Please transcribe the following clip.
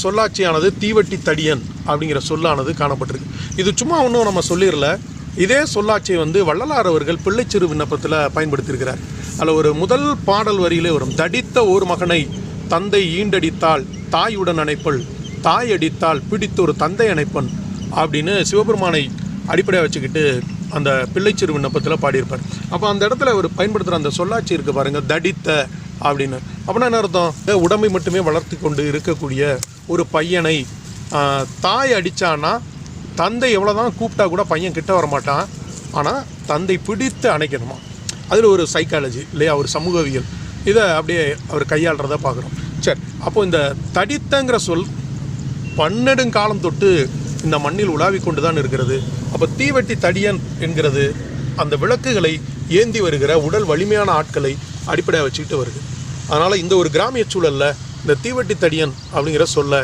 சொல்லாட்சியானது தீவட்டி தடியன் அப்படிங்கிற சொல்லானது காணப்பட்டிருக்கு. இது சும்மா ஒன்றும் நம்ம சொல்லிடல. இதே சொல்லாட்சியை வள்ளலார் அவர்கள் பிள்ளைச்சிறு விண்ணப்பத்தில் பயன்படுத்தியிருக்கிறார். அதில் ஒரு முதல் பாடல் வரியிலே வரும், தடித்த ஓர் மகனை தந்தை ஈண்டடித்தால் தாயுடன் அணைப்பள், தாய் அடித்தால் பிடித்தொரு தந்தை அணைப்பன் அப்படின்னு சிவபெருமானை அடிப்படையாக வச்சுக்கிட்டு அந்த பிள்ளைச்சிறு விண்ணப்பத்தில் பாடியிருப்பார். அப்போ அந்த இடத்துல அவர் பயன்படுத்துகிற அந்த சொல்லாட்சி இருக்குது பாருங்கள், தடித்த அப்படின்னு. அப்படின்னா என்ன அர்த்தம்? உடம்பை மட்டுமே வளர்த்து கொண்டு இருக்கக்கூடிய ஒரு பையனை தாய் அடித்தான்னா தந்தை எவ்வளோ தான் கூப்பிட்டா கூட பையன் கிட்ட வரமாட்டான், ஆனால் தந்தை பிடித்து அணைக்கணுமா. அதில் ஒரு சைக்காலஜி இல்லையா, ஒரு சமூகவியல், இதை அப்படியே அவர் கையாளுறத பார்க்குறோம். சரி, அப்போது இந்த தடித்தங்கிற சொல் பன்னெடுங்காலம் தொட்டு இந்த மண்ணில் உலாவி கொண்டு தான் இருக்கிறது. அப்போ தீவட்டி தடியன் என்கிறது அந்த விளக்குகளை ஏந்தி வருகிற உடல் வலிமையான ஆட்களை அடிப்படையாக வச்சுக்கிட்டு வருது. அதனால் இந்த ஒரு கிராமிய சூழலில் இந்த தீவட்டி தடியன் அப்படிங்கிற சொல்ல